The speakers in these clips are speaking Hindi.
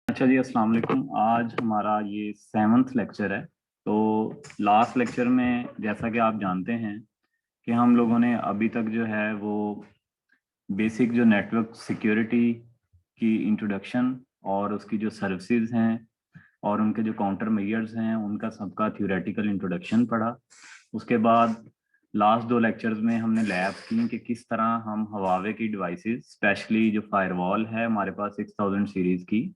अच्छा जी, अस्सलाम वालेकुम। आज हमारा ये 7th लेक्चर है। तो लास्ट लेक्चर में जैसा कि आप जानते हैं कि हम लोगों ने अभी तक जो है वो बेसिक जो नेटवर्क सिक्योरिटी की इंट्रोडक्शन और उसकी जो सर्विसेज हैं और उनके जो काउंटर मेजर्स हैं उनका सबका थ्योरेटिकल इंट्रोडक्शन पढ़ा। उसके बाद लास्ट दो लेक्चर्स में हमने लैब की कि किस तरह हम हवावे की डिवाइसेस, स्पेशली जो फायरवॉल है हमारे पास 6000 सीरीज की,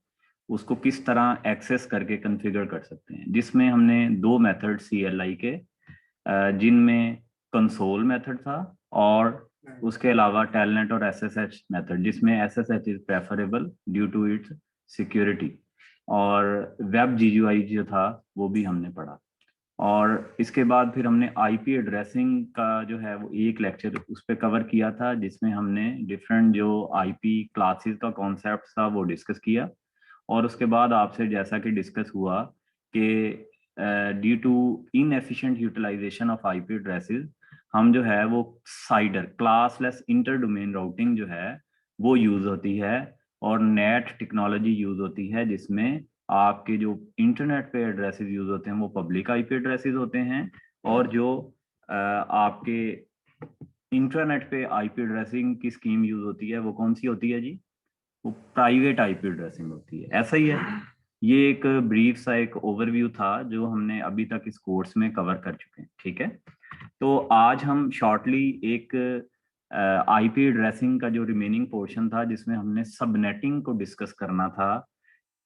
उसको किस तरह एक्सेस करके कॉन्फ़िगर कर सकते हैं, जिसमें हमने दो मेथड CLI के, जिनमें कंसोल मेथड था और उसके अलावा टेलनेट और SSH मेथड, जिसमें SSH is preferable due to its security, और वेब GUI जो था वो भी हमने पढ़ा। और इसके बाद फिर हमने IP एड्रेसिंग का जो है वो एक लेक्चर उस पर कवर किया था, जिसमें हमने डिफरेंट जो IP क्लासेस का कॉन्सेप्ट था वो डिस्कस किया। और उसके बाद आपसे जैसा कि डिस्कस हुआ कि due to inefficient utilisation of IP addresses, हम जो है वो CIDR classless inter domain routing जो है वो यूज होती है, और नेट टेक्नोलॉजी यूज होती है, जिसमें आपके जो इंटरनेट पे एड्रेसेस यूज होते हैं वो पब्लिक IP एड्रेसेस होते हैं, और जो आपके इंटरनेट पे IP एड्रेसिंग की स्कीम यूज होती है वो कौन सी होती है जी? वो प्राइवेट IP एड्रेसिंग होती है। ऐसा ही है। ये एक ब्रीफ सा एक ओवरव्यू था जो हमने अभी तक इस कोर्स में कवर कर चुके हैं, ठीक है। तो आज हम शॉर्टली एक IP एड्रेसिंग का जो रिमेनिंग पोर्शन था, जिसमें हमने सबनेटिंग को डिस्कस करना था,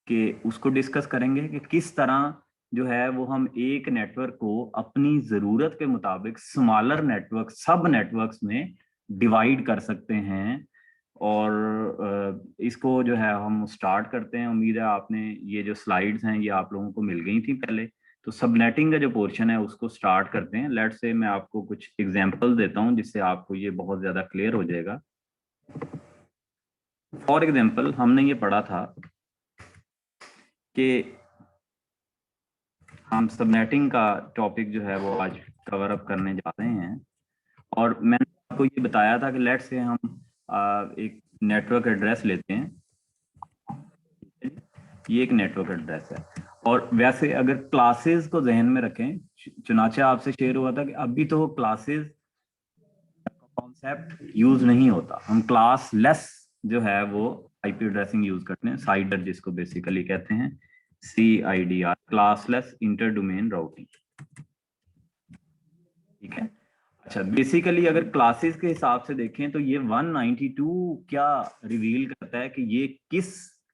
कि उसको डिस्कस करेंगे कि किस तरह जो है वो हम एक नेटवर्क को अपनी जरूरत के मुताबिक स्मॉलर नेटवर्क, सब नेटवर्क्स में डिवाइड कर सकते हैं। और इसको जो है हम स्टार्ट करते हैं। उम्मीद है आपने ये जो स्लाइड्स हैं ये आप लोगों को मिल गई थी पहले। तो सबनेटिंग का जो पोर्शन है उसको स्टार्ट करते हैं। लेट्स से मैं आपको कुछ एग्जांपल देता हूं जिससे आपको ये बहुत ज्यादा क्लियर हो जाएगा। फॉर एग्जांपल हमने ये पढ़ा था कि हम सबनेटिंग का टॉपिक जो है वो आज कवर अप करने जा रहे हैं। और मैंने आपको ये बताया था कि लेट से हम एक नेटवर्क एड्रेस लेते हैं। ये एक नेटवर्क एड्रेस है, और वैसे अगर क्लासेस को जहन में रखें, चुनाचे आपसे शेयर हुआ था कि अभी तो क्लासेस कॉन्सेप्ट यूज नहीं होता, हम क्लास लेस जो है वो IP एड्रेसिंग यूज करते हैं, साइडर जिसको बेसिकली कहते हैं, CIDR, classless inter domain routing, ठीक है। अच्छा, बेसिकली अगर क्लासेस के हिसाब से देखें तो ये 192 क्या रिवील करता है कि ये किस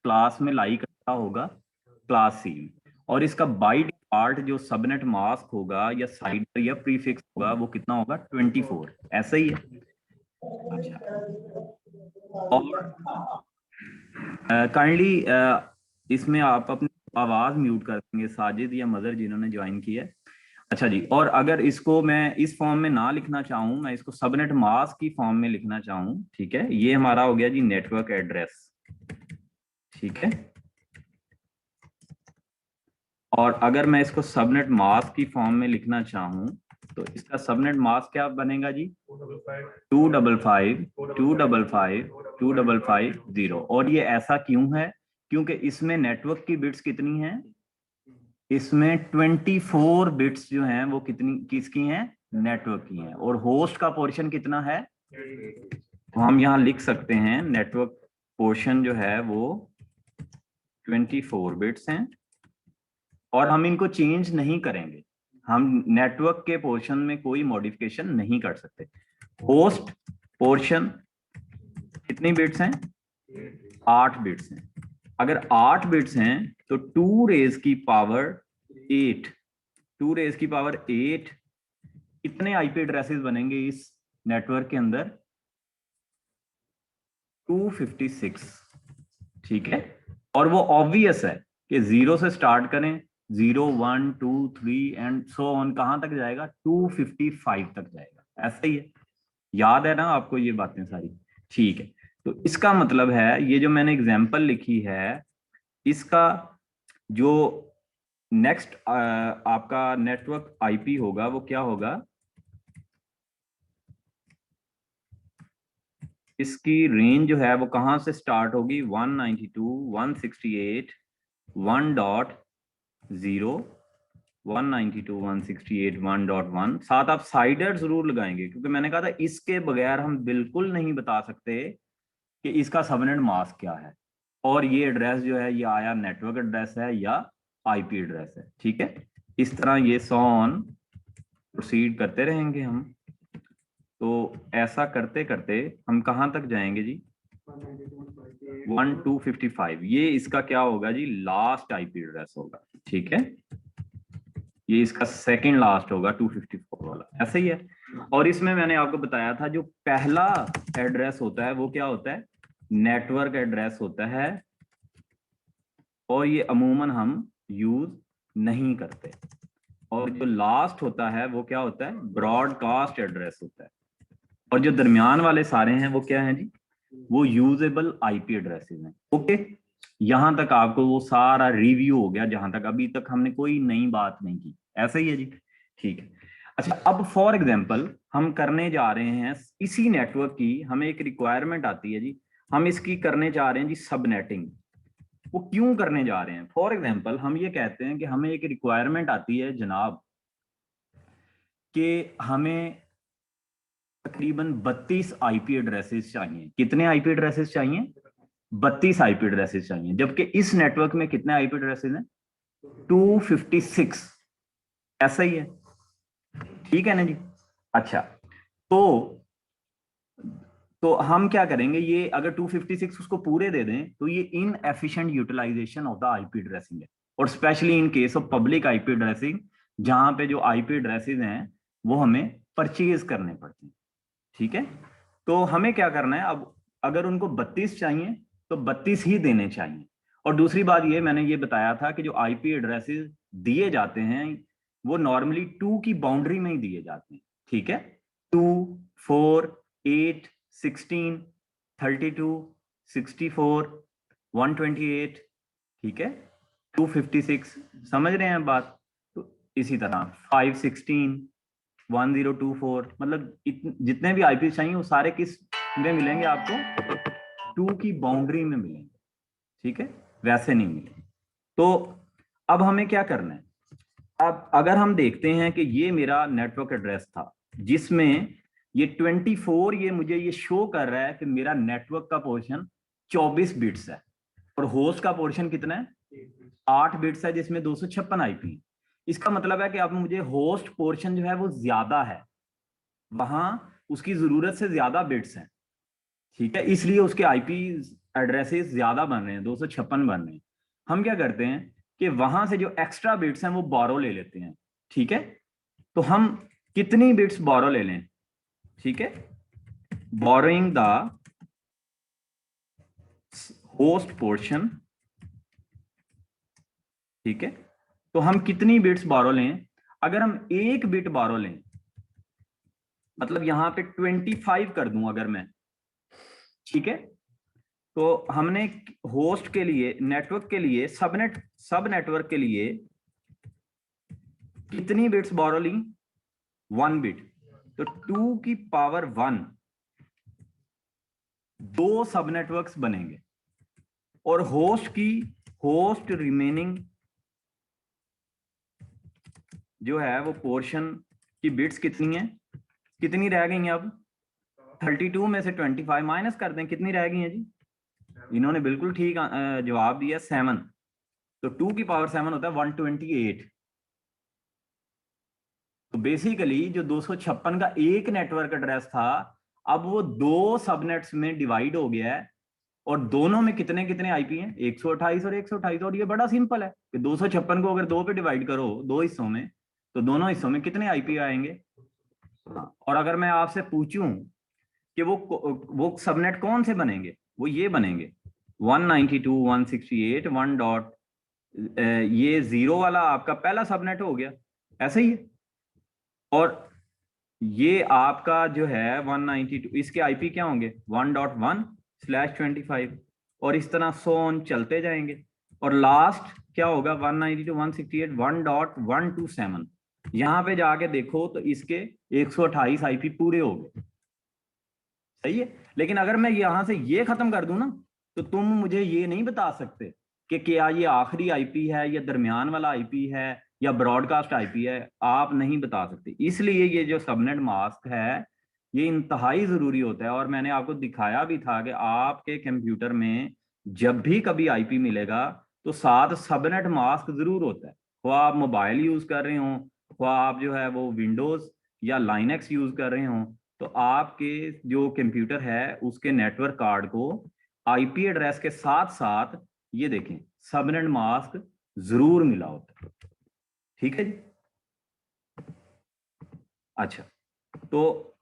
क्लास में लाई करता होगा, क्लास C में। और इसका बाई डिफॉल्ट जो सबनेट मास्क होगा या साइडर या प्रीफिक्स होगा वो कितना होगा, 24। ऐसा ही है। अच्छा, और काइंडली इसमें आप अपनी आवाज म्यूट कर देंगे, साजिद या मदर जिन्होंने ज्वाइन की है। अच्छा जी, और अगर इसको मैं इस फॉर्म में ना लिखना चाहूं, मैं इसको सबनेट मास्क की फॉर्म में लिखना चाहूं, ठीक है, ये हमारा हो गया जी नेटवर्क एड्रेस, ठीक है। और अगर मैं इसको सबनेट मास्क की फॉर्म में लिखना चाहूं तो इसका सबनेट मास्क क्या बनेगा जी? 255 255 255 0। और ये ऐसा क्यों है? क्योंकि इसमें नेटवर्क की बिट्स कितनी हैं? इसमें 24 बिट्स जो हैं वो कितनी किसकी हैं? नेटवर्क की हैं। और होस्ट का पोर्शन कितना है? तो हम यहाँ लिख सकते हैं नेटवर्क पोर्शन जो है वो 24 बिट्स हैं, और हम इनको चेंज नहीं करेंगे। हम नेटवर्क के पोर्शन में कोई मॉडिफिकेशन नहीं कर सकते। होस्ट पोर्शन कितनी बिट्स हैं? 8 बिट्स हैं। अगर 8 बिट्स हैं तो 2 रेज की पावर 8, 2 रेज की पावर 8 कितने IP एड्रेसेस बनेंगे इस नेटवर्क के अंदर? 256, ठीक है। और वो ऑब्वियस है कि 0 से स्टार्ट करें, 0 1 2 3 एंड सो ऑन, कहां तक जाएगा? 255 तक जाएगा। ऐसा ही है। याद है ना आपको ये बातें सारी? ठीक है। तो इसका मतलब है ये जो मैंने एग्जांपल लिखी है, इसका जो नेक्स्ट आपका नेटवर्क IP होगा वो क्या होगा? इसकी रेंज जो है वो कहां से स्टार्ट होगी? 192 168 1.0 192.168.1.1 साथ आप साइडर जरूर लगाएंगे, क्योंकि मैंने कहा था इसके बगैर हम बिल्कुल नहीं बता सकते कि इसका सबनेट मास्क क्या है, और ये एड्रेस जो है ये आया नेटवर्क एड्रेस है या आईपी एड्रेस है। ठीक है, इस तरह ये ऑन प्रोसीड करते रहेंगे हम। तो ऐसा करते करते हम कहां तक जाएंगे जी? 1255, ये इसका क्या होगा जी? लास्ट आईपी एड्रेस होगा। ठीक है, ये इसका सेकंड लास्ट होगा 254 वाला, ऐसा ही है। और इसमें मैंने आपको बताया था जो पहला एड्रेस होता है वो क्या होता है? नेटवर्क एड्रेस होता है, और ये अमूमन हम यूज नहीं करते। और जो लास्ट होता है वो क्या होता है? ब्रॉडकास्ट एड्रेस होता है। और जो दरमियान वाले सारे हैं वो क्या है जी? वो यूजेबल आईपी एड्रेसेस हैं। ओके, यहां तक आपको वो सारा रिव्यू हो गया, जहां तक अभी तक हमने कोई नई बात नहीं की। ऐसा ही है जी, ठीक है। अच्छा, अब फॉर एग्जांपल हम करने जा रहे हैं इसी नेटवर्क की, हमें एक रिक्वायरमेंट आती है जी, हम इसकी करने जा रहे हैं जी सबनेटिंग। वो क्यों करने जा रहे हैं? फॉर एग्जांपल हम ये कहते हैं कि हमें एक रिक्वायरमेंट आती है जनाब कि हमें तकरीबन 32 आईपी एड्रेसेस चाहिए। कितने आईपी एड्रेसेस चाहिए? 32 आईपी एड्रेसेस चाहिए, जबकि इस नेटवर्क में कितने आईपी एड्रेसेस हैं? 256। ऐसा ही है, ठीक है ना जी। अच्छा, तो हम क्या करेंगे, ये अगर 256 उसको पूरे दे दें तो ये inefficient utilisation of the IP addressing है। और specially in case of public IP addressing, जहां पे जो आईपी एड्रेसेस हैं वो हमें परचेज करने पड़ते हैं। ठीक है, तो हमें क्या करना है अब? अगर उनको 32 चाहिए तो 32 ही देने चाहिए। और दूसरी बात ये, मैंने ये बताया था कि जो आईपी एड्रेसेस दिए जाते हैं वो नॉर्मली 2 की बाउंड्री में ही दिए जाते हैं। ठीक है, 2, 4, 8, 16, 32, 64, 128, ठीक है, 256, समझ रहे हैं बात? तो इसी तरह 516, 1024, मतलब जितने भी आईपी चाहिए वो सारे किस में मिलेंगे आपको? 2 की बाउंड्री में मिलेंगे। ठीक है, वैसे नहीं मिलेंगे। तो अब हमें क्या करना है? अब अगर हम देखते हैं कि ये मेरा नेटवर्क एड्रेस था जिसमें ये 24, ये मुझे ये शो कर रहा है कि मेरा नेटवर्क का पोर्शन 24 बिट्स है, और होस्ट का पोर्शन कितना है? 8 बिट्स है, जिसमें 256 आईपी। इसका मतलब है कि अब मुझे होस्ट पोर्शन जो है वो ज्यादा है, वहां उसकी जरूरत से ज्यादा बिट्स हैं। ठीक है, इसलिए उसके आईपी एड्रेसेस ज्यादा बन रहे हैं, 256 बन रहे हैं। हम क्या करते हैं कि वहां से जो एक्स्ट्रा बिट्स हैं वो बोरो ले लेते हैं। ठीक है, तो हम कितनी बिट्स बोरो ले लें? ठीक है, बोरोइंग द होस्ट पोर्शन। ठीक है, तो हम कितनी बिट्स बोरो लें? अगर हम 1 बिट बोरो लें, मतलब यहां पे 25 कर दूं अगर मैं, ठीक है, तो हमने होस्ट के लिए, नेटवर्क के लिए, सब नेटवर्क के लिए कितनी बिट्स बोरो ली? 1 बिट। तो 2 की पावर 1 2 सब नेटवर्क्स बनेंगे, और होस्ट रिमेनिंग जो है वो पोर्शन की बिट्स कितनी है? कितनी रह गई हैं अब? 32 में से 25 माइनस कर दें, कितनी रह गई है जी? इन्होंने बिल्कुल ठीक जवाब दिया, 7। तो 2 की पावर 7 होता है 128। तो बेसिकली जो 256 का एक नेटवर्क एड्रेस था, अब वो 2 सबनेट्स में डिवाइड हो गया है, और दोनों में कितने कितने आईपी हैं? 128 और 128। और ये बड़ा सिंपल है कि 256 को अगर 2 पे डिवाइड करो 2 हिस्सों में, तो दोनों हिस्सों में कितने आईपी आएंगे? हाँ, और अगर मैं आपसे पूछूं कि वो सबनेट कौन से बनेंगे, वो ये बनेंगे 192.168 1 डॉट, ये 0 वाला आपका पहला सबनेट हो गया, ऐसा ही है। और ये आपका जो है 192, इसके आईपी क्या होंगे? 1.1/25, और इस तरह सोन चलते जाएंगे। और लास्ट क्या होगा? 192.168 1.127। यहां पे जाके देखो तो इसके 128 आईपी पूरे हो गए, सही है। लेकिन अगर मैं यहां से ये खत्म कर दूं ना, तो तुम मुझे ये नहीं बता सकते कि क्या ये आखिरी आईपी है या दरमियान वाला आईपी है या ब्रॉडकास्ट आईपी है, आप नहीं बता सकते। इसलिए ये जो सबनेट मास्क है ये इंतहाई जरूरी होता है। और मैंने आपको दिखाया भी था कि आपके कंप्यूटर में जब भी कभी आईपी मिलेगा तो साथ सबनेट मास्क जरूर होता है। वो आप मोबाइल यूज कर रहे हो, वो आप जो है वो विंडोज या लाइनक्स यूज कर रहे हो, तो आपके जो कंप्यूटर है उसके नेटवर्क कार्ड को आईपी एड्रेस के साथ साथ ये देखें सबनेट मास्क जरूर मिला होता है। ठीक है जी। अच्छा, तो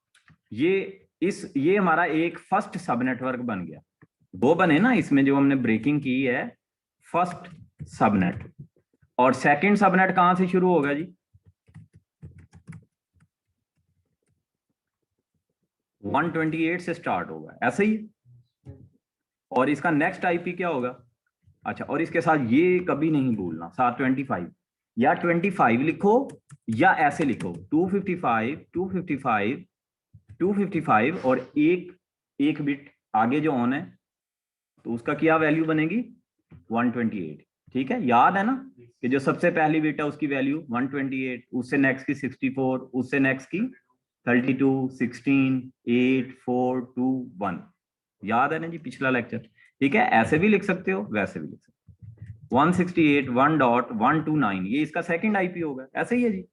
ये हमारा एक फर्स्ट सब नेटवर्क बन गया। दो बने ना इसमें जो हमने ब्रेकिंग की है, फर्स्ट सबनेट। और सेकंड सबनेट कहां से शुरू होगा जी? 128 से स्टार्ट होगा, ऐसे ही। और इसका नेक्स्ट आईपी क्या होगा? अच्छा, और इसके साथ ये कभी नहीं भूलना, साथ 25 या 25 लिखो या ऐसे लिखो 255 255 255 और एक बिट आगे जो ऑन है तो उसका क्या वैल्यू बनेगी? 128। ठीक है, याद है ना कि जो सबसे पहली बिट है उसकी वैल्यू 128, उससे नेक्स्ट की 64, उससे नेक्स्ट की 32, 16, 8, 4, 2, 1। याद है ना जी पिछला लेक्चर? ठीक है, ऐसे भी लिख सकते हो, वैसे भी लिख सकते हो। 168.1.129 ये इसका सेकंड आईपी होगा, ऐसे ही है जी।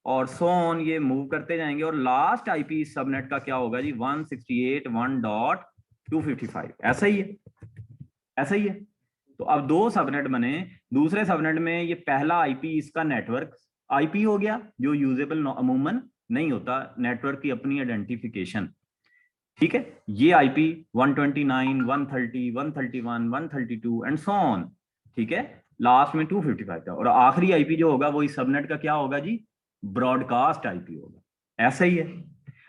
और सो ऑन, ये मूव करते जाएंगे। और लास्ट आईपी सबनेट का क्या होगा जी? 168.1.255, ऐसा ही है, ऐसा ही है। तो अब दो सबनेट बने। दूसरे सबनेट में ये पहला आईपी इसका नेटवर्क आईपी हो गया जो यूजेबल अमूमन नहीं होता, नेटवर्क की अपनी आइडेंटिफिकेशन। ठीक है, ये आईपी 129, 130, 131, 132 एंड सो ऑन। ठीक है, लास्ट में 255 का। और आखिरी आईपी जो होगा वो इस सबनेट का क्या होगा जी? ब्रॉडकास्ट आईपी होगा, ऐसा ही है।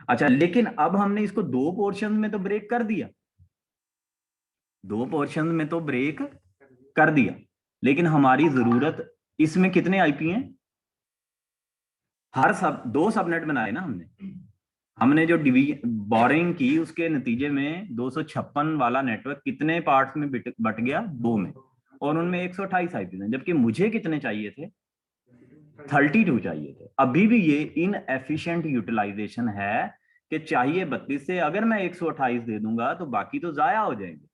अच्छा, लेकिन अब हमने इसको दो पोर्शन में तो ब्रेक कर दिया, दो पोर्शन में तो ब्रेक कर दिया, लेकिन हमारी जरूरत इसमें कितने आईपी हैं? हर सब दो सबनेट बनाए ना हमने जो बोरिंग की उसके नतीजे में 256 वाला नेटवर्क कितने पार्ट्स में बट गया? दो में। और उनमें 128 आईपी हैं, जबकि मुझे कितने चाहिए थे? 32 चाहिए थे। अभी भी ये इनएफिशिएंट यूटिलाइजेशन है कि चाहिए 32 से, अगर मैं 128 दे दूंगा तो बाकी तो जाया हो जाएंगे।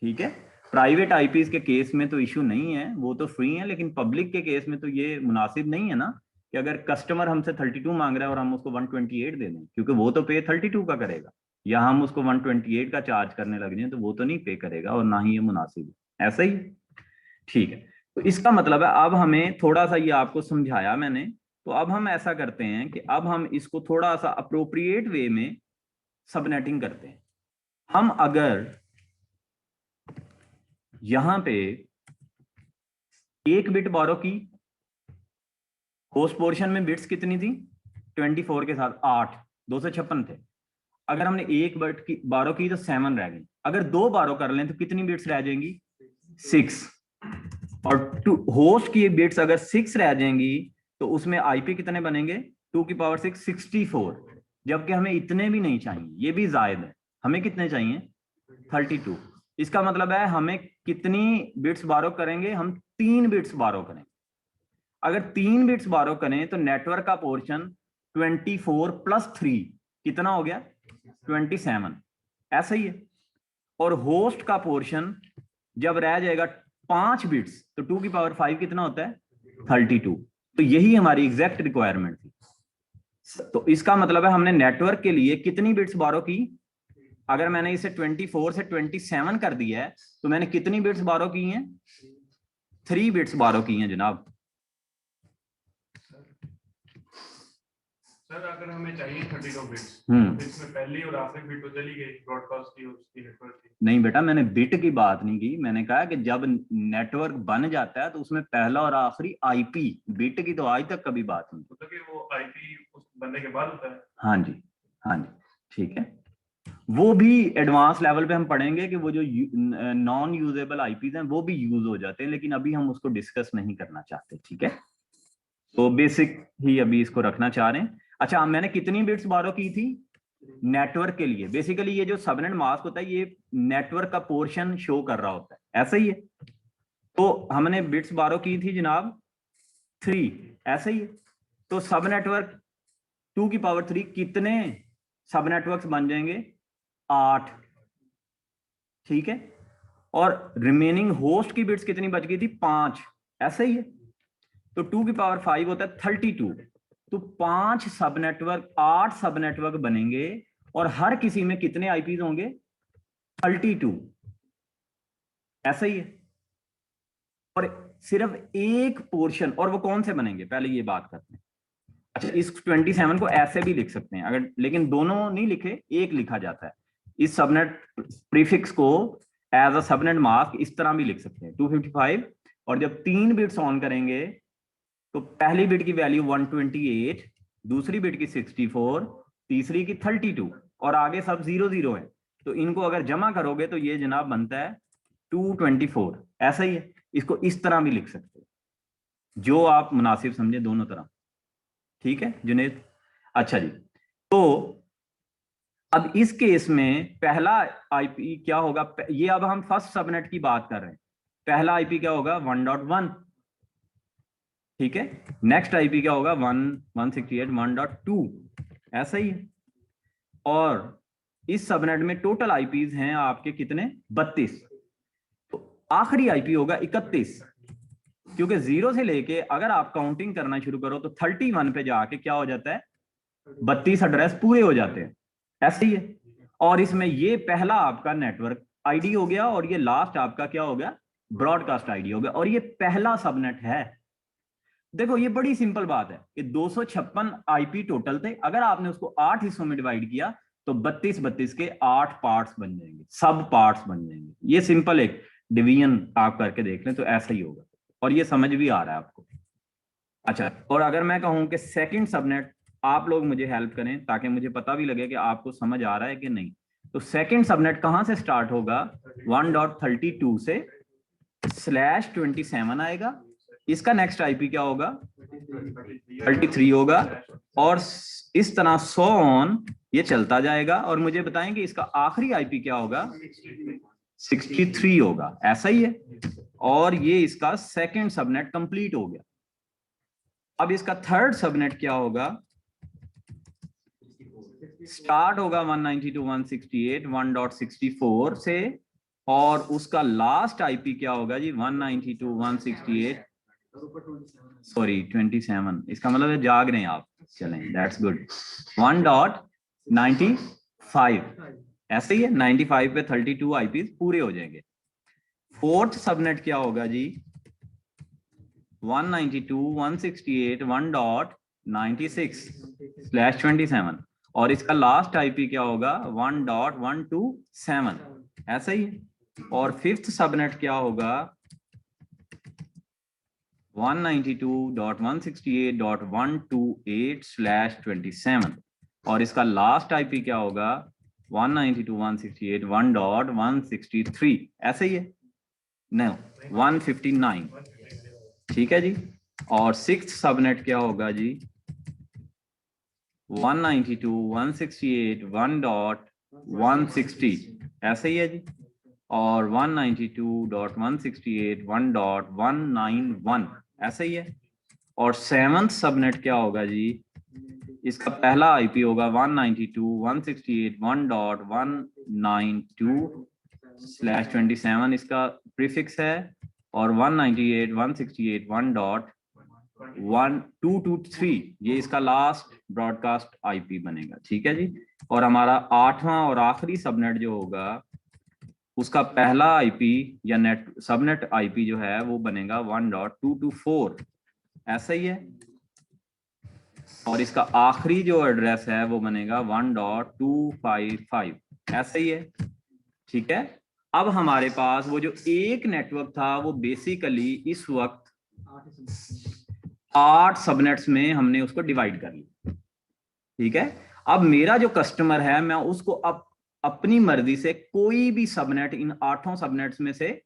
ठीक है, प्राइवेट आईपीज के केस में तो इश्यू नहीं है, वो तो फ्री है, लेकिन पब्लिक के केस में तो ये मुनासिब नहीं है ना कि अगर कस्टमर हमसे 32 मांग रहा है और हम उसको 128 दे दें, क्योंकि वो तो पे 32 का करेगा, या हम उसको 128 का चार्ज करने लग जाए तो वो तो नहीं पे करेगा और ना ही ये मुनासिब है, ऐसा ही। ठीक है, तो इसका मतलब है अब हमें थोड़ा सा ये आपको समझाया मैंने, तो अब हम ऐसा करते हैं कि अब हम इसको थोड़ा सा अप्रोप्रिएट वे में सबनेटिंग करते हैं। हम अगर यहां पे एक बिट बारो की, होस्ट पोर्शन में बिट्स कितनी थी? 24 के साथ 8, 256 थे। अगर हमने एक बिट की बारो की तो 7 रह गई। अगर दो बारो कर लें तो कितनी बिट्स रह जाएंगी? 6। और होस्ट की बिट्स अगर 6 रह जाएंगी तो उसमें आईपी कितने बनेंगे? 2 की पावर 6, 64। जबकि हमें इतने भी नहीं चाहिए, ये भी जायद है। हमें कितने चाहिए? 32। इसका मतलब है हमें कितनी बिट्स बारो करेंगे? हम 3 बिट्स बारो करेंगे। अगर 3 बिट्स बारो करें तो नेटवर्क का पोर्शन 24 + 3 कितना हो गया? 27, ऐसा ही है। और होस्ट का पोर्शन जब रह जाएगा 5 बिट्स तो 2 की पावर 5 कितना होता है? 32। तो यही हमारी एग्जैक्ट रिक्वायरमेंट थी। तो इसका मतलब है हमने नेटवर्क के लिए कितनी बिट्स बारो की? अगर मैंने इसे 24 से 27 कर दिया है तो मैंने कितनी बिट्स बारो की हैं? 3 बिट्स बारो की हैं जनाब। सर अगर हमें चाहिए 32 बिट्स, इसमें पहली और आखिरी बिट तो चली गई ब्रॉडकास्ट की और उसकी नेटवर्क की। नहीं बेटा, मैंने बिट की बात नहीं की, मैंने कहा कि जब नेटवर्क बन जाता है तो उसमें पहला और आखिरी आईपी, बिट की तो आज तक कभी बात नहीं। मतलब कि वो आईपी उस बनने के बाद होता है? हाँ जी, हाँ जी, ठीक है। वो भी एडवांस लेवल पे हम पढ़ेंगे कि वो जो नॉन यूजेबल आईपीज हैं वो भी यूज हो जाते हैं, लेकिन अभी हम उसको डिस्कस नहीं करना चाहते। ठीक है, तो बेसिक ही अभी इसको रखना चाह रहे हैं। अच्छा, मैंने कितनी बिट्स बारो की थी नेटवर्क के लिए? बेसिकली ये जो सबनेट मास्क होता है ये नेटवर्क का पोर्शन शो कर रहा होता है, ऐसा ही है। तो हमने बिट्स बारो की थी जनाब 3, ऐसा ही है। तो सब नेटवर्क 2 की पावर 3 कितने सब नेटवर्क्स बन जाएंगे? 8, ठीक है। और रिमेनिंग होस्ट की बिट्स कितनी बच गई थी? 5, ऐसा ही है। तो 2 की पावर 5 होता है 32। तो 5 सब नेटवर्क, 8 सब नेटवर्क बनेंगे और हर किसी में कितने आईपीज होंगे? 32, ऐसा ही है। और सिर्फ एक पोर्शन, और वो कौन से बनेंगे पहले ये बात करते हैं। अच्छा, इस 27 को ऐसे भी लिख सकते हैं अगर, लेकिन दोनों नहीं लिखे, एक लिखा जाता है। इस सबनेट प्रीफिक्स को एज अ सबनेट मास्क इस तरह भी लिख सकते हैं 255। और जब 3 बिट्स ऑन करेंगे तो पहली बिट की वैल्यू 128, दूसरी बिट की 64, तीसरी की 32 और आगे सब 00 है। तो इनको अगर जमा करोगे तो ये जनाब बनता है 224, ऐसा ही है। इसको इस तरह भी लिख सकते हो, जो आप मुनासिब समझे, दोनों तरह। ठीक है जुनेद? अच्छा जी, तो अब इस केस में पहला आईपी क्या होगा? ये अब हम फर्स्ट सबनेट की बात कर रहे हैं। पहला आईपी क्या होगा? 1.1, ठीक है। नेक्स्ट आईपी क्या होगा? 168.1.2, ऐसा ही है। और इस सबनेट में टोटल आईपीज हैं आपके कितने? 32। तो आखिरी आईपी होगा 31, क्योंकि 0 से लेके अगर आप काउंटिंग करना शुरू करो तो 31 पे जाके क्या हो जाता है? 32 एड्रेस पूरे हो जाते हैं, ऐसे ही है। और इसमें ये पहला आपका नेटवर्क आईडी हो गया और ये लास्ट आपका क्या हो गया? ब्रॉडकास्ट आईडी हो गया। और ये पहला सबनेट है। देखो ये बड़ी सिंपल बात है कि 256 आईपी टोटल थे, अगर आपने उसको 8 हिस्सों में डिवाइड किया तो 32 के 8 पार्ट्स बन जाएंगे, सब पार्ट्स बन जाएंगे। ये सिंपल एक डिवीजन आप करके देख लें तो ऐसा ही होगा, और ये समझ भी आ रहा है आपको। अच्छा, और अगर मैं कहूं कि सेकंड सबनेट, आप लोग मुझे हेल्प करें ताकि मुझे पता भी लगे कि आपको समझ आ रहा है कि नहीं। तो सेकंड सबनेट कहां से स्टार्ट होगा? 1.32 से /27 आएगा। इसका नेक्स्ट आईपी क्या होगा? 33 होगा। और इस तरह 100 ऑन ये चलता जाएगा। और मुझे बताएं कि इसका आखिरी आईपी क्या होगा? 63 होगा, ऐसा ही है। और ये इसका सेकंड सबनेट कंप्लीट हो गया। अब इसका थर्ड सबनेट क्या होगा? स्टार्ट होगा 192.168.1.64 से, और उसका लास्ट आईपी क्या होगा जी? 192.168, सॉरी 27, इसका मतलब है जाग रहे हैं आप। चलें, दैट्स गुड। 1.95, ऐसे ही है। 95 पे 32 आईपीज पूरे हो जाएंगे। फोर्थ सबनेट क्या होगा जी? 192.168.1.96/27, और इसका लास्ट आईपी क्या होगा? 1.127, ऐसा ही है। और फिफ्थ सबनेट क्या होगा? 192.168.128/27, और इसका लास्ट आईपी क्या होगा? 192.168.1.163, ऐसे ही है। नो, 159, ठीक है जी। और सिक्स्थ सबनेट क्या होगा जी? 192.168.1.160, ऐसे ही है जी। और 192.168.1.191, ऐसे ही है। और सेवंथ सबनेट क्या होगा जी? इसका पहला आईपी होगा 192.168.192/27, इसका प्रीफिक्स है। और 198.168.1.223 ये इसका लास्ट ब्रॉडकास्ट आईपी बनेगा, ठीक है जी। और हमारा आठवां और आखिरी सबनेट जो होगा, उसका पहला आईपी या नेट सबनेट आईपी जो है वो बनेगा 1.224, ऐसा ही है। और इसका आखिरी जो एड्रेस है वो बनेगा 1.255, ऐसा ही है, ठीक है। अब हमारे पास वो जो एक नेटवर्क था वो बेसिकली इस वक्त 8 सबनेट्स में हमने उसको डिवाइड कर लिया, ठीक है। अब मेरा जो कस्टमर है, मैं उसको अब अपनी मर्जी से कोई भी सबनेट इन 8 सबनेट्स में से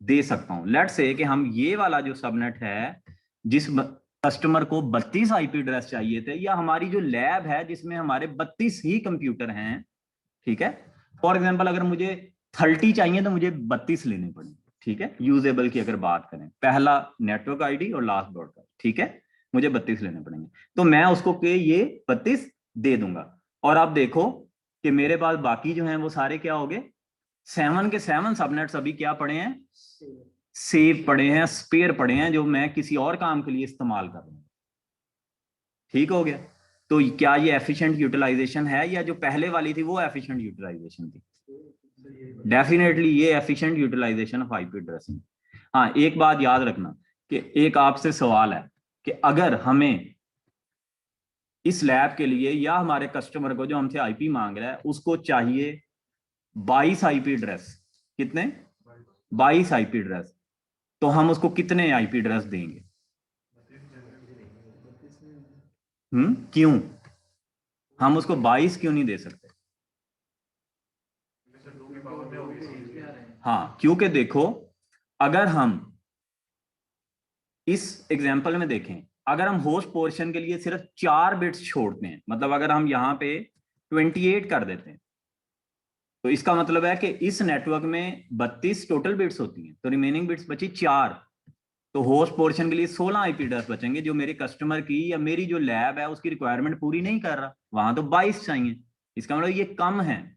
दे सकता हूं। लेट्स से कि हम ये वाला जो सबनेट है, जिस कस्टमर को 32 आईपी एड्रेस चाहिए थे, या हमारी जो लैब है जिसमें हमारे 32 ही कंप्यूटर हैं, ठीक है। फॉर एग्जांपल अगर मुझे 30 चाहिए तो मुझे 32 लेने पड़ेंगे, ठीक है, यूजेबल की अगर बात करें, पहला नेटवर्क आईडी और लास्ट ब्रॉडकास्ट, ठीक है, मुझे 32 लेने पड़ेंगे, तो मैं उसको के ये 32 दे दूंगा। और आप देखो कि मेरे पास बाकी जो हैं वो सारे क्या हो गए, 7 के 7 सबनेट्स अभी क्या पड़े हैं, सेव पड़े हैं, स्पेयर पड़े हैं, जो मैं किसी और काम के लिए इस्तेमाल कर रहा हूं। ठीक हो गया। तो क्या ये एफिशिएंट यूटिलाइजेशन है, या जो पहले वाली थी वो एफिशिएंट यूटिलाइजेशन थी? डेफिनेटली ये efficient utilisation of IP addressing. हाँ, एक बात याद रखना कि एक आपसे सवाल है कि अगर हमें इस लैब के लिए या हमारे कस्टमर को जो हमसे आईपी मांग रहा है उसको चाहिए 22 आईपी एड्रेस, कितने, 22 आईपी एड्रेस, तो हम उसको कितने आईपी एड्रेस देंगे? क्यों हम उसको 22 क्यों नहीं दे सकते? हाँ, क्योंकि देखो, अगर हम इस एग्जांपल में देखें, अगर हम होस्ट पोर्शन के लिए सिर्फ 4 बिट्स छोड़ते हैं, मतलब अगर हम यहां पे 28 कर देते हैं, तो इसका मतलब है कि इस नेटवर्क में 32 टोटल बिट्स होती हैं, तो रिमेनिंग बिट्स बची 4। तो होस्ट पोर्शन के लिए 16 आईपी एड्रेस बचेंगे, जो मेरे कस्टमर की या मेरी जो लैब है उसकी रिक्वायरमेंट पूरी नहीं कर रहा, वहां तो 22 चाहिए, इसका मतलब ये कम है,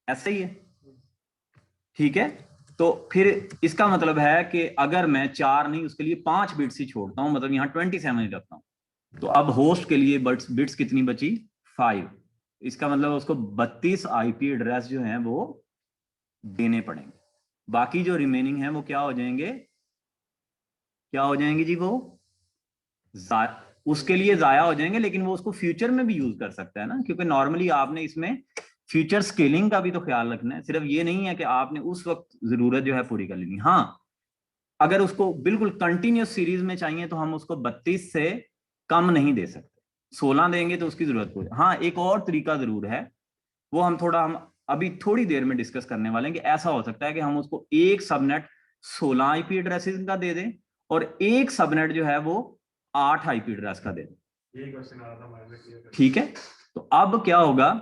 ऐसा ही है। ठीक है, तो फिर इसका मतलब है कि अगर मैं 4 नहीं, उसके लिए 5 बिट्स ही छोड़ता हूं, मतलब यहाँ 27 रखता हूं, तो अब होस्ट के लिए बिट्स कितनी बची, 5। इसका मतलब उसको 32 आईपी एड्रेस जो हैं वो देने पड़ेंगे, बाकी जो रिमेनिंग है वो क्या हो जाएंगे, क्या हो जाएंगे जी, वो उसके लिए जाया हो जाएंगे, लेकिन वो उसको फ्यूचर में भी यूज कर सकता है ना, क्योंकि नॉर्मली आपने इसमें फ्यूचर स्केलिंग का भी तो ख्याल रखना है, सिर्फ ये नहीं है कि आपने उस वक्त जरूरत जो है पूरी कर लेनी। हाँ, अगर उसको बिल्कुल कंटिन्यूस सीरीज में चाहिए तो हम उसको 32 से कम नहीं दे सकते, 16 देंगे तो उसकी जरूरत पूरी। हाँ, एक और तरीका जरूर है, वो हम अभी थोड़ी देर में डिस्कस करने वाले हैं, कि ऐसा हो सकता है कि हम उसको एक सबनेट 16 आईपी एड्रेसेस का दे दें और एक सबनेट जो है वो 8 आईपी एड्रेस का दे दें। ठीक है, तो अब क्या होगा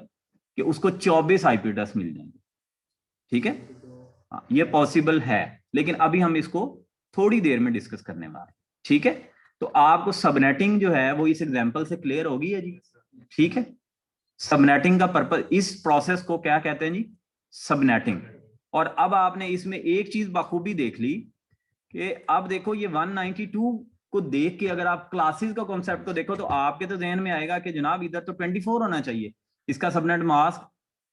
कि उसको 24 आईपी एड्रेस मिल जाएंगे। ठीक है, ये पॉसिबल है, लेकिन अभी हम इसको थोड़ी देर में डिस्कस करने वाले हैं। ठीक है, तो आपको सबनेटिंग जो है वो इस एग्जांपल से क्लियर होगी है जी? ठीक है, सबनेटिंग का पर्पस, इस प्रोसेस को क्या कहते हैं जी, सबनेटिंग। और अब आपने इसमें एक चीज बखूबी देख ली कि अब देखो ये 192 को देख के अगर आप क्लासेस का कॉन्सेप्ट को देखो तो आपके तो जहन में आएगा कि जनाब इधर तो 24 होना चाहिए, इसका सबनेट मास्क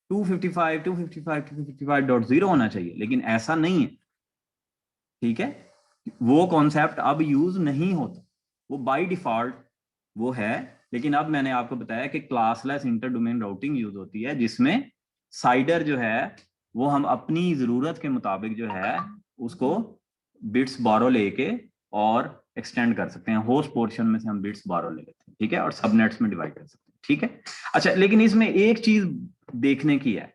255 255 255.0 होना चाहिए, लेकिन ऐसा नहीं है। ठीक है, वो कॉन्सेप्ट अब यूज नहीं होता, वो बाय डिफॉल्ट वो है, लेकिन अब मैंने आपको बताया कि classless inter domain routing use होती है, जिसमें साइडर जो है वो हम अपनी जरूरत के मुताबिक जो है उसको बिट्स बारो लेके और एक्सटेंड कर सकते हैं, होस्ट पोर्शन में से हम बिट्स बारो ले लेते हैं, ठीक है, और सबनेट्स में डिवाइड कर सकते हैं। ठीक है, अच्छा, लेकिन इसमें एक चीज देखने की है,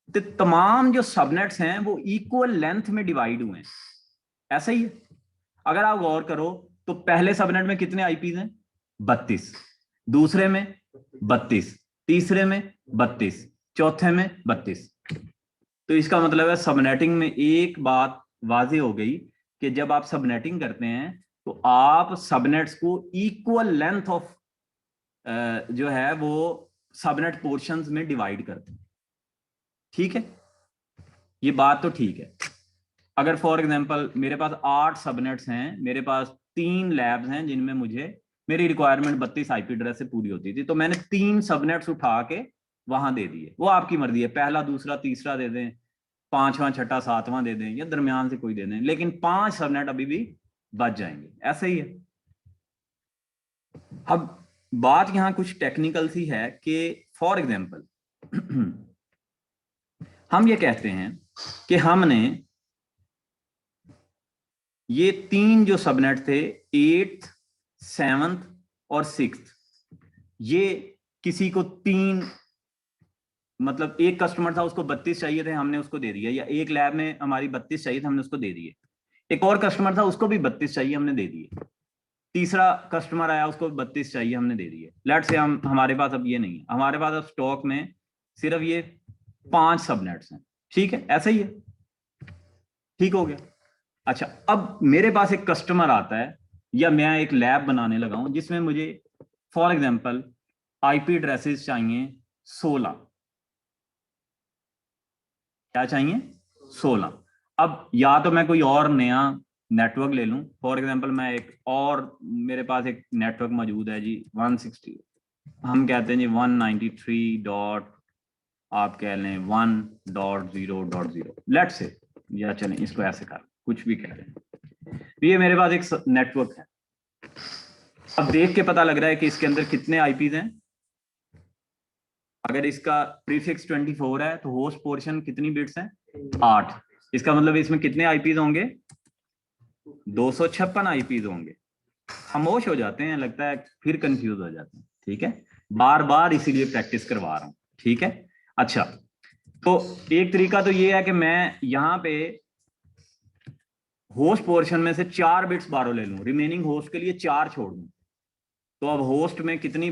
तो तमाम जो सबनेट्स हैं वो इक्वल लेंथ में डिवाइड हुए हैं, ऐसा ही है। अगर आप गौर करो तो पहले सबनेट में कितने आईपीज हैं, 32, दूसरे में 32, तीसरे में 32, चौथे में 32। तो इसका मतलब है सबनेटिंग में एक बात वाजे हो गई कि जब आप सबनेटिंग करते हैं तो आप सबनेट्स को इक्वल लेंथ ऑफ जो है वो सबनेट पोर्शंस में डिवाइड करते हैं। ठीक है, ये बात तो ठीक है। अगर फॉर एग्जांपल मेरे पास 8 सबनेट्स हैं, मेरे पास 3 लैब्स हैं जिनमें मुझे मेरी रिक्वायरमेंट 32 आईपी एड्रेस से पूरी होती थी, तो मैंने 3 सबनेट्स उठा के वहां दे दिए, वो आपकी मर्जी है, पहला दूसरा तीसरा दे दें, 5वां छठा 7वां दे दें, या दरमियान से कोई दे दें, लेकिन 5 सबनेट अभी भी बच जाएंगे, ऐसा ही है। अब बात यहां कुछ टेक्निकल सी है कि फॉर एग्जांपल हम ये कहते हैं कि हमने ये 3 जो सबनेट थे 8th 7th और 6th, ये किसी को 3, मतलब एक कस्टमर था उसको 32 चाहिए थे, हमने उसको दे दिया, या एक लैब में हमारी 32 चाहिए थे, हमने उसको दे दिए। एक और कस्टमर था उसको भी 32 चाहिए, हमने दे दिए। तीसरा कस्टमर आया उसको 32 चाहिए, हमने दे दिए। लेट्स से हमारे पास अब ये नहीं है, हमारे पास अब स्टॉक में सिर्फ ये 5 सबनेट्स हैं। ठीक है, ऐसा ही है, ठीक हो गया। अच्छा, अब मेरे पास एक कस्टमर आता है या मैं एक लैब बनाने लगा हूं जिसमें मुझे फॉर एग्जांपल आईपी एड्रेसेस चाहिए 16। क्या चाहिए? 16। अब या तो मैं कोई और नया नेटवर्क ले लूं, फॉर एग्जांपल मैं एक और, मेरे पास एक नेटवर्क मौजूद है जी 160, हम कहते हैं जी 193 डॉट, आप कह लें 1.0.0 लेट से, या चलें इसको ऐसे कर, कुछ भी कह लें। तो ये मेरे पास एक नेटवर्क है। अब देख के पता लग रहा है कि इसके अंदर कितने आईपीज हैं। अगर इसका प्रीफिक्स 24 है तो होस्ट पोर्शन कितनी बिट्स हैं? 8। इसका मतलब इसमें कितने आईपीज होंगे? 256 आईपीज होंगे। खामोश हो जाते हैं, लगता है फिर कंफ्यूज हो जाते हैं। ठीक है, बार बार इसीलिए प्रैक्टिस करवा रहा हूं। ठीक है, अच्छा, तो एक तरीका तो ये है कि मैं यहां पे होस्ट पोर्शन में से 4 बिट्स बारो ले लूं, रिमेनिंग होस्ट के लिए 4 छोड़ दूं। तो अब होस्ट में कितनी,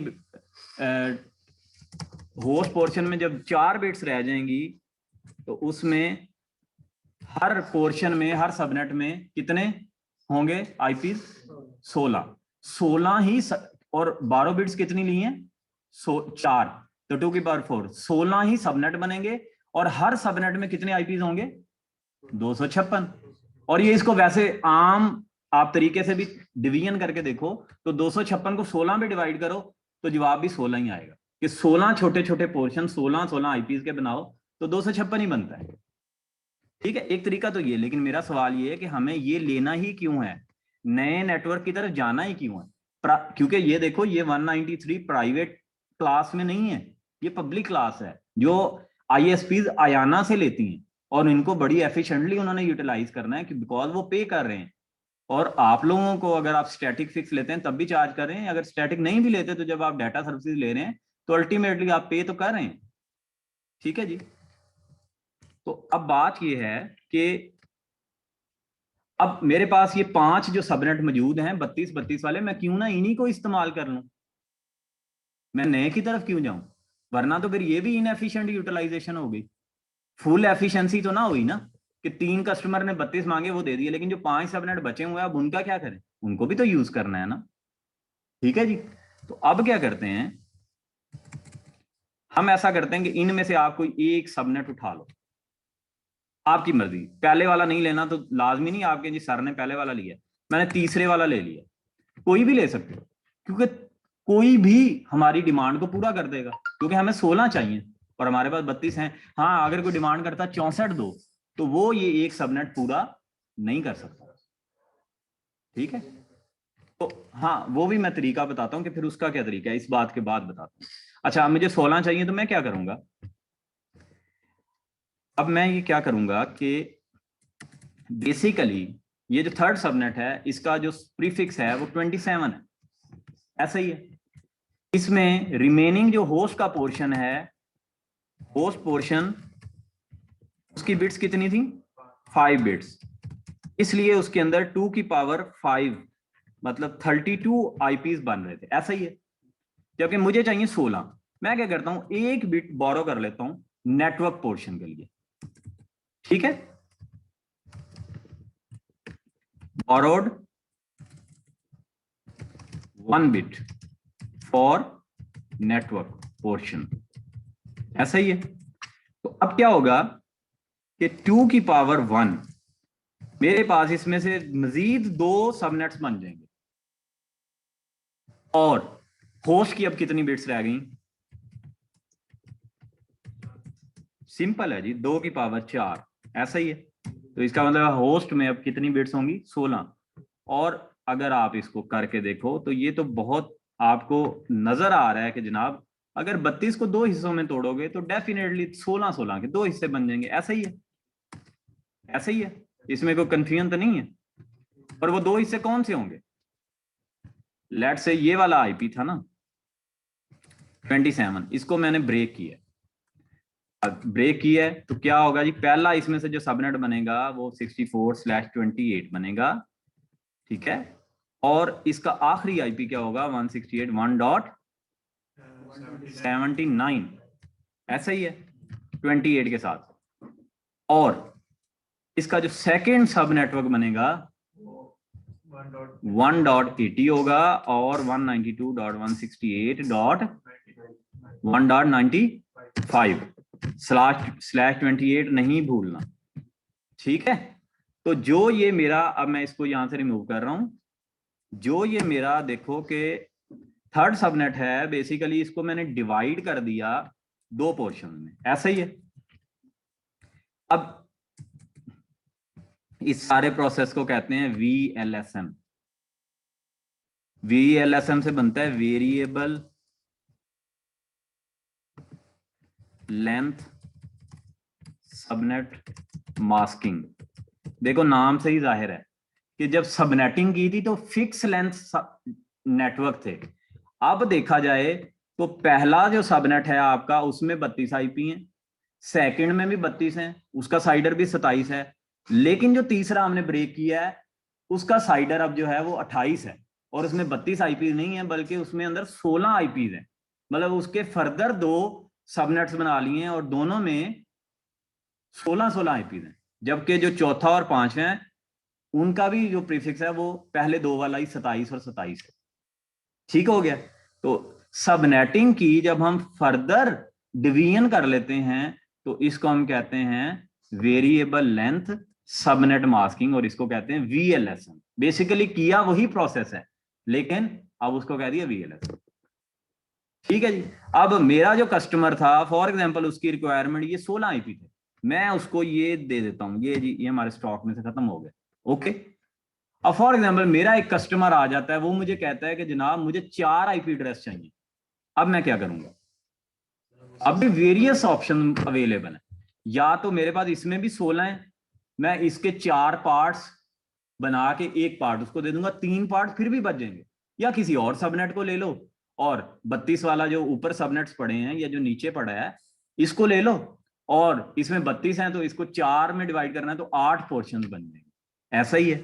होस्ट पोर्शन में जब 4 बिट्स रह जाएंगी तो उसमें हर पोर्शन में, हर सबनेट में कितने होंगे आईपी? 16 ही और 12 बिट्स कितनी ली हैं? 4, तो 2 की पावर 4, 16 ही सबनेट बनेंगे और हर सबनेट में कितने आईपीज होंगे? 256। और ये इसको वैसे आम आप तरीके से भी डिवीजन करके देखो तो 256 को 16 में डिवाइड करो तो जवाब भी 16 ही आएगा, कि 16 छोटे छोटे पोर्शन 16 आईपीज के बनाओ तो 256 ही बनता है। ठीक है, एक तरीका तो ये, लेकिन मेरा सवाल ये है कि हमें ये लेना ही क्यों है, नए नेटवर्क की तरफ जाना ही क्यों है? क्योंकि ये देखो, ये 193 प्राइवेट क्लास में नहीं है, ये पब्लिक क्लास है जो आईएसपीज आयाना से लेती हैं और इनको बड़ी एफिशिएंटली उन्होंने यूटिलाइज करना है कि बिकॉज वो पे कर रहे हैं। और आप लोगों को अगर आप स्टैटिक फिक्स लेते हैं तब भी चार्ज कर रहे हैं, अगर स्टैटिक नहीं भी लेते तो जब आप डाटा सर्विसेज ले रहे हैं तो अल्टीमेटली आप पे तो कर रहे हैं। ठीक है जी, तो अब बात यह है कि अब मेरे पास ये 5 जो सबनेट मौजूद हैं 32 वाले, मैं क्यों ना इन्हीं को इस्तेमाल कर लूं, मैं नए की तरफ क्यों जाऊं? वरना तो फिर ये भी इनएफिशिएंट यूटिलाइजेशन होगी, फुल एफिशिएंसी तो ना हुई ना, कि 3 कस्टमर ने 32 मांगे वो दे दिए, लेकिन जो 5 सबनेट बचे हुए हैं अब उनका क्या करें? उनको भी तो यूज करना है ना। ठीक है जी, तो अब क्या करते हैं, हम ऐसा करते हैं कि इनमें से आप कोई एक सबनेट उठा लो, आपकी मर्जी, पहले वाला नहीं लेना तो लाजमी नहीं आपके जी सर ने पहले वाला लिया, मैंने तीसरे वाला ले लिया, कोई भी ले सकते हो, क्योंकि कोई भी हमारी डिमांड को पूरा कर देगा, क्योंकि हमें 16 चाहिए और हमारे पास 32 हैं। हाँ, अगर कोई डिमांड करता 64 दो तो वो ये एक सबनेट पूरा नहीं कर सकता। ठीक है, तो हाँ, वो भी मैं तरीका बताता हूँ कि फिर उसका क्या तरीका है, इस बात के बाद बताता हूँ। अच्छा, मुझे 16 चाहिए तो मैं क्या करूंगा, अब मैं ये क्या करूंगा कि बेसिकली ये जो थर्ड सबनेट है इसका जो प्रीफिक्स है वो 27 है, ऐसा ही है। इसमें रिमेनिंग जो होस्ट का पोर्शन है, होस्ट पोर्शन, उसकी बिट्स कितनी थी? 5 बिट्स, इसलिए उसके अंदर 2 की पावर 5 मतलब 32 आईपीज बन रहे थे, ऐसा ही है। जबकि मुझे चाहिए 16, मैं क्या करता हूं, एक बिट बोरो कर लेता हूं नेटवर्क पोर्शन के लिए। ठीक है, borrowed 1 bit for network portion, ऐसा ही है। तो अब क्या होगा कि 2 की पावर 1, मेरे पास इसमें से मजीद 2 सबनेट्स बन जाएंगे और होस्ट की अब कितनी बिट्स रह गई? सिंपल है जी, 2 की पावर 4, ऐसा ही है। तो इसका मतलब होस्ट में अब कितनी बिट्स होंगी? 16। और अगर आप इसको करके देखो तो ये तो बहुत आपको नजर आ रहा है कि जनाब अगर 32 को 2 हिस्सों में तोड़ोगे तो डेफिनेटली 16 के 2 हिस्से बन जाएंगे, ऐसा ही है, ऐसा ही है, इसमें कोई कंफ्यूजन तो नहीं है। और वो 2 हिस्से कौन से होंगे? लेट से ये वाला आईपी था ना 27, इसको मैंने ब्रेक किया, ब्रेक किया है तो क्या होगा जी, पहला इसमें से जो सबनेट बनेगा वो 64/28 बनेगा। ठीक है, और इसका आखिरी आईपी क्या होगा? 168.1.79, ऐसा ही है 28 के साथ। और इसका जो सेकेंड सब नेटवर्क बनेगा 1.80 होगा और 192.168.1.95//28 नहीं भूलना, ठीक है। तो जो ये मेरा, अब मैं इसको यहां से रिमूव कर रहा हूं, जो ये मेरा देखो कि थर्ड सबनेट है, बेसिकली इसको मैंने डिवाइड कर दिया दो पोर्शन में, ऐसा ही है। अब इस सारे प्रोसेस को कहते हैं VLSM। VLSM से बनता है वेरिएबल लेंथ सबनेट मास्किंग। देखो नाम से ही जाहिर है कि जब सबनेटिंग की थी तो फिक्स लेंथ नेटवर्क थे। अब देखा जाए तो पहला जो सबनेट है आपका उसमें 32 आईपी हैं, सेकंड में भी 32 हैं, उसका साइडर भी 27 है, लेकिन जो तीसरा हमने ब्रेक किया है उसका साइडर अब जो है वो 28 है और उसमें 32 आईपी नहीं है बल्कि उसमें अंदर 16 आईपी है। मतलब उसके फर्दर दो सबनेट्स बना लिए हैं और दोनों में 16 आईपी हैं, जबकि जो चौथा और पांचवा है उनका भी जो प्रीफिक्स है वो पहले दो वाला ही 27 और 27 है। ठीक हो गया। तो सबनेटिंग की जब हम फर्दर डिवीजन कर लेते हैं तो इसको हम कहते हैं वेरिएबल लेंथ सबनेट मास्किंग और इसको कहते हैं VLSM। बेसिकली किया वही प्रोसेस है लेकिन अब उसको कह दिया VLSM। ठीक है जी। अब मेरा जो कस्टमर था फॉर एग्जांपल उसकी रिक्वायरमेंट ये 16 आईपी थे, मैं उसको ये दे देता हूं, ये जी ये हमारे स्टॉक में से खत्म हो गया, ओके। अब फॉर एग्जांपल मेरा एक कस्टमर आ जाता है, वो मुझे कहता है कि जनाब मुझे 4 आईपी एड्रेस चाहिए। अब मैं क्या करूंगा, अब भी वेरियस ऑप्शन अवेलेबल है, या तो मेरे पास इसमें भी 16 है, मैं इसके 4 पार्ट्स बना के एक पार्ट उसको दे दूंगा, 3 पार्ट फिर भी बच जाएंगे, या किसी और सबनेट को ले लो और 32 वाला जो ऊपर सबनेट्स पड़े हैं या जो नीचे पड़ा है इसको ले लो और इसमें 32 हैं तो इसको 4 में डिवाइड करना है तो 8 पोर्शन बन जाएंगे। ऐसा ही है,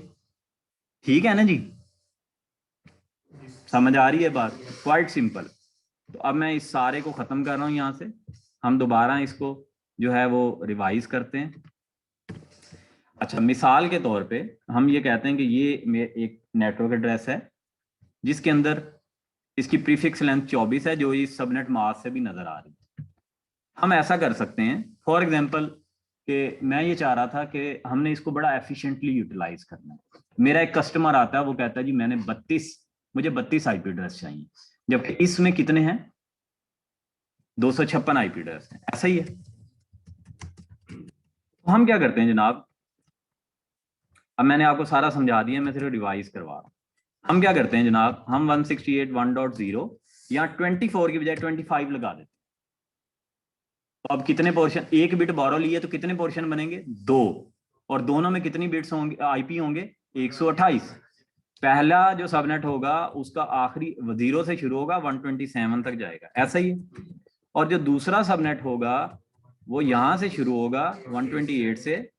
ठीक है ना जी, समझ आ रही है बात, क्वाइट सिंपल। तो अब मैं इस सारे को खत्म कर रहा हूं, यहां से हम दोबारा इसको जो है वो रिवाइज करते हैं। अच्छा, मिसाल के तौर पे हम ये कहते हैं कि ये एक नेटवर्क एड्रेस है जिसके अंदर इसकी प्रीफिक्स लेंथ 24 है जो इस सबनेट मास्क से भी नजर आ रही है। हम ऐसा कर सकते हैं फॉर एग्जांपल कि मैं ये चाह रहा था कि हमने इसको बड़ा एफिशिएंटली यूटिलाइज करना है। मेरा एक कस्टमर आता है, वो कहता है जी मुझे 32 आईपी एड्रेस चाहिए, जबकि इसमें कितने हैं 256 आईपी एड्रेस हैं, ऐसा ही है। तो हम क्या करते हैं जनाब, अब मैंने आपको सारा समझा दिया, मैं सिर्फ रिवाइज करवा रहा हूं। हम क्या करते हैं जनाब, हम 168.1.0 या 24 की बजाय 25 लगा देते हैं। तो अब कितने पोर्शन, एक बिट बोरो लिए तो कितने पोर्शन बनेंगे 2, और दोनों में कितनी बिट्स होंगे, आईपी होंगे 128। पहला जो सबनेट होगा उसका आखिरी 0 से शुरू होगा 127 तक जाएगा, ऐसा ही है। और जो दूसरा सबनेट होगा वो यहां से शुरू होगा 128 से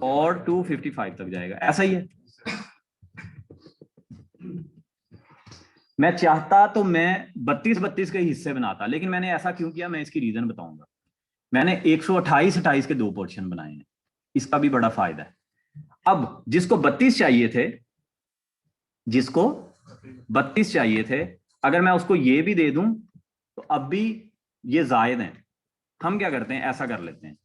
और 255 तक जाएगा, ऐसा ही है। मैं चाहता तो मैं 32 के हिस्से बनाता, लेकिन मैंने ऐसा क्यों किया मैं इसकी रीजन बताऊंगा। मैंने 128 के 2 पोर्शन बनाए हैं, इसका भी बड़ा फायदा है। अब जिसको 32 चाहिए थे, जिसको 32 चाहिए थे, अगर मैं उसको ये भी दे दूं तो अब भी ये जायद है। हम क्या करते हैं, ऐसा कर लेते हैं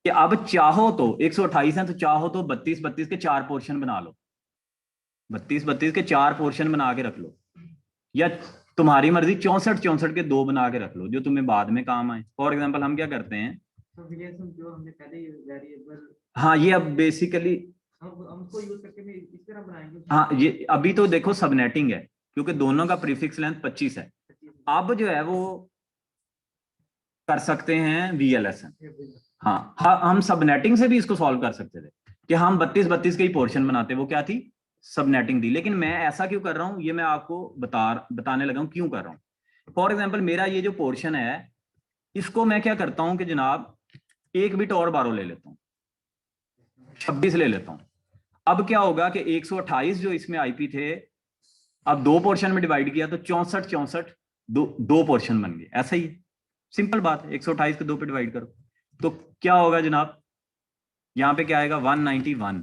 कि अब चाहो तो 128 है तो चाहो तो 32 के 4 पोर्शन बना लो, 32 के 4 पोर्शन बना के रख लो, या तुम्हारी मर्जी 64 के 2 बना के रख लो जो तुम्हें बाद में काम आए। फॉर एग्जांपल हम क्या करते हैं, जो हमने पहले वेरिएबल, हाँ ये अब बेसिकली हमको यूज करके इस तरह बनाएंगे। हाँ ये अभी तो देखो सबनेटिंग है क्योंकि दोनों का प्रीफिक्स लेंथ 25 है। अब जो है वो कर सकते हैं VLSM। हाँ हम सबनेटिंग से भी इसको सॉल्व कर सकते थे कि हम 32 के ही पोर्शन बनाते, वो क्या थी सबनेटिंग थी। लेकिन मैं ऐसा क्यों कर रहा हूं ये मैं आपको बताने लगा हूं क्यों कर रहा हूं। फॉर एग्जांपल मेरा ये जो पोर्शन है इसको मैं क्या करता हूं कि जनाब एक बिट और बारो ले लेता हूं, 26 ले लेता हूं। अब क्या होगा कि 128 जो इसमें आईपी थे अब 2 पोर्शन में डिवाइड किया तो 64 दो पोर्शन बन गए, ऐसा ही है, सिंपल बात है। 128 को 2 पे डिवाइड करो तो क्या होगा जनाब, यहाँ पे क्या आएगा 191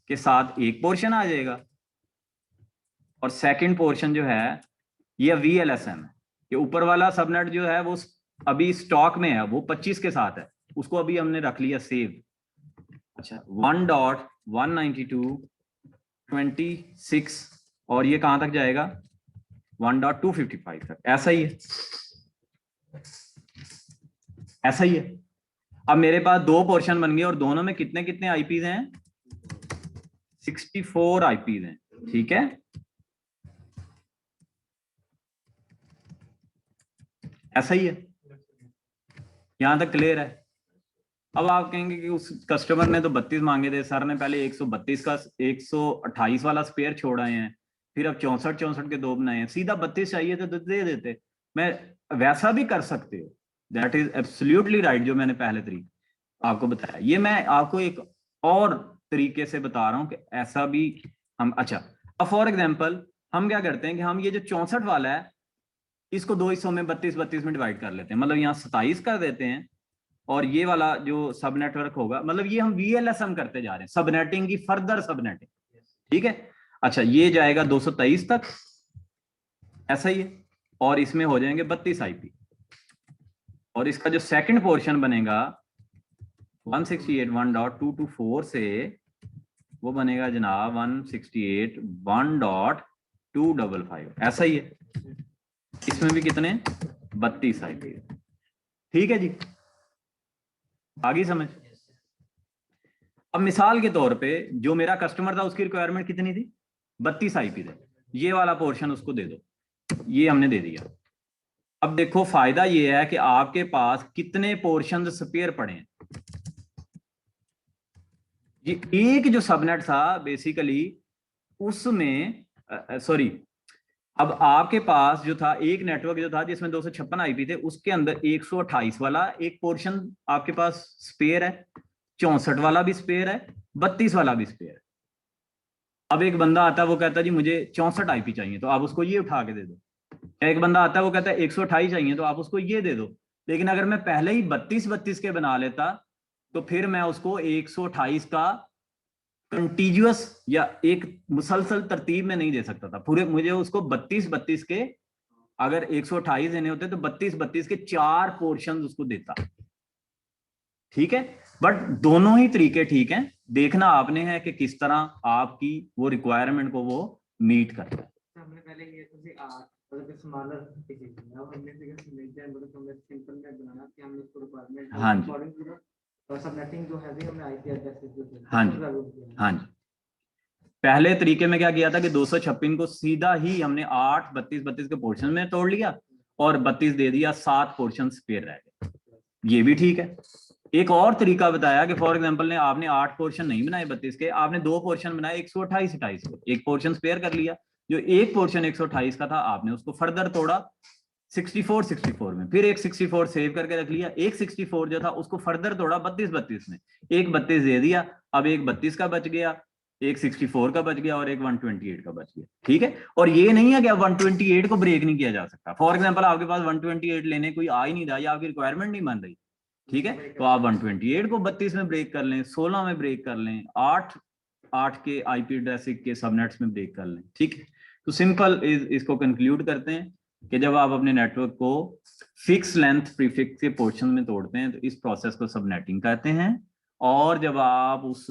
के साथ एक पोर्शन आ जाएगा, और सेकंड पोर्शन जो है ये VLSM है। ये ऊपर वाला सबनेट जो है वो अभी स्टॉक में है, वो 25 के साथ है, उसको अभी हमने रख लिया सेव। अच्छा 1.192.26 और ये कहां तक जाएगा 1.255 तक, ऐसा ही है, ऐसा ही है। अब मेरे पास दो पोर्शन बन गए और दोनों में कितने कितने आईपीज हैं, 64 आईपीज हैं, ठीक है। ऐसा ही है, यहां तक क्लियर है। अब आप कहेंगे कि उस कस्टमर ने तो 32 मांगे थे, सर ने पहले 132 का 128 वाला स्पेयर छोड़ आए हैं, फिर अब 64 के दो बनाए हैं, सीधा 32 चाहिए थे तो दे देते। मैं वैसा भी कर सकते हो, दैट इज एब्सोल्युटली राइट, जो मैंने पहले तरीका आपको बताया। ये मैं आपको एक और तरीके से बता रहा हूं कि ऐसा भी हम, अच्छा अब फॉर एग्जाम्पल हम क्या करते हैं कि हम ये जो 64 वाला है इसको दो हिस्सों में 32 में डिवाइड कर लेते हैं, मतलब यहाँ 27 कर देते हैं, और ये वाला जो सब नेटवर्क होगा, मतलब ये हम VLSM करते जा रहे हैं, सबनेटिंग की फर्दर सबनेटिंग, ठीक है। अच्छा ये जाएगा 223 तक, ऐसा ही है, और इसमें हो जाएंगे 32 आईपी, और इसका जो सेकंड पोर्शन बनेगा 168.1.224 से वो बनेगा जनाब 168.1.255, ऐसा ही है। इसमें भी कितने 32 आईपी, ठीक है जी, आगे समझ। अब मिसाल के तौर पे जो मेरा कस्टमर था उसकी रिक्वायरमेंट कितनी थी 32 आईपी थे, ये वाला पोर्शन उसको दे दो, ये हमने दे दिया। अब देखो फायदा ये है कि आपके पास कितने पोर्शन स्पेयर पड़े हैं। ये एक जो सबनेट था बेसिकली उसमें सॉरी, अब आपके पास जो था एक नेटवर्क जो था जिसमें 256 आईपी थे, उसके अंदर 128 वाला एक पोर्शन आपके पास स्पेयर है, 64 वाला भी स्पेयर है, 32 वाला भी स्पेयर है। अब एक बंदा आता है वो कहता है जी मुझे 64 आईपी चाहिए, तो आप उसको ये उठा के दे दो। एक बंदा आता है वो कहता है 128 चाहिए, तो आप उसको ये दे दो। लेकिन अगर मैं पहले ही 32 के बना लेता तो फिर मैं उसको 128 का कंटीन्यूअस या एक मुसलसल तरतीब में नहीं दे सकता था पूरे, मुझे उसको 32 के अगर 128 देने होते तो 32 के 4 पोर्शन उसको देता, ठीक है। बट दोनों ही तरीके ठीक हैं, देखना आपने है कि किस तरह आपकी वो रिक्वायरमेंट को वो मीट करता है। हमने पहले ये तो स्मॉलर अब हमने सिंपल में बनाना कि हमने उसको रिक्वायरमेंट हाँ जी, और सबनेटिंग जो है भी हमने आईपी एड्रेस से, हाँ जी, हाँ जी। पहले तरीके में क्या किया था कि 256 को सीधा ही हमने 8 32 के पोर्शन में तोड़ लिया और 32 दे दिया, 7 पोर्शन स्पेयर रह गए, ये भी ठीक है। एक और तरीका बताया कि फॉर एग्जांपल ने आपने 8 पोर्शन नहीं बनाए 32 के, आपने 2 पोर्शन बनाए 128 को, एक पोर्शन स्पेयर कर लिया, जो एक पोर्शन 128 का था आपने उसको फर्दर तोड़ा 64 में, फिर एक 64 सेव करके रख लिया, एक 64 जो था उसको फर्दर तोड़ा 32 में, एक 32 दे दिया, अब एक 32 का बच गया, एक 64 का बच गया और एक 128 का बच गया, ठीक है। और ये नहीं है कि अब 128 को ब्रेक नहीं किया जा सकता। फॉर एग्जांपल आपके पास 128 लेने कोई आ ही नहीं रहा या आपकी रिक्वायरमेंट नहीं बन रही, ठीक है, तो आप 128 को 32 में ब्रेक कर लें, 16 में ब्रेक कर लें, 8 के आईपी एड्रेस के सबनेट्स में ब्रेक कर लें, ठीक है। तो सिंपल इसको कंक्लूड करते हैं कि जब आप अपने नेटवर्क को फिक्स लेंथ प्रीफिक्स के पोर्शन में तोड़ते हैं तो इस प्रोसेस को सबनेटिंग कहते हैं, और जब आप उस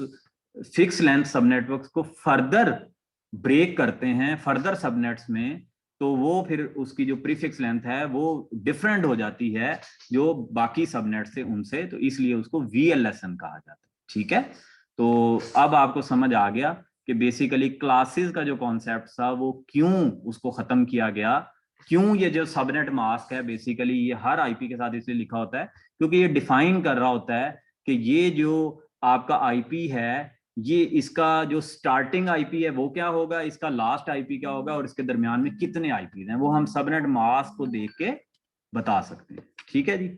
फिक्स लेंथ सबनेटवर्क को फर्दर ब्रेक करते हैं फर्दर सबनेट्स में, तो वो फिर उसकी जो प्रीफिक्स लेंथ है वो डिफरेंट हो जाती है जो बाकी सबनेट से उनसे, तो इसलिए उसको VLSM कहा जाता है, ठीक है। तो अब आपको समझ आ गया कि बेसिकली क्लासेस का जो कॉन्सेप्ट था वो क्यों उसको खत्म किया गया, क्यों ये जो सबनेट मास्क है बेसिकली ये हर आईपी के साथ इसलिए लिखा होता है क्योंकि ये डिफाइन कर रहा होता है कि ये जो आपका आईपी है ये इसका जो स्टार्टिंग आईपी है वो क्या होगा, इसका लास्ट आईपी क्या होगा और इसके दरमियान में कितने आईपी हैं, वो हम सबनेट मास्क को देख के बता सकते हैं, ठीक है जी।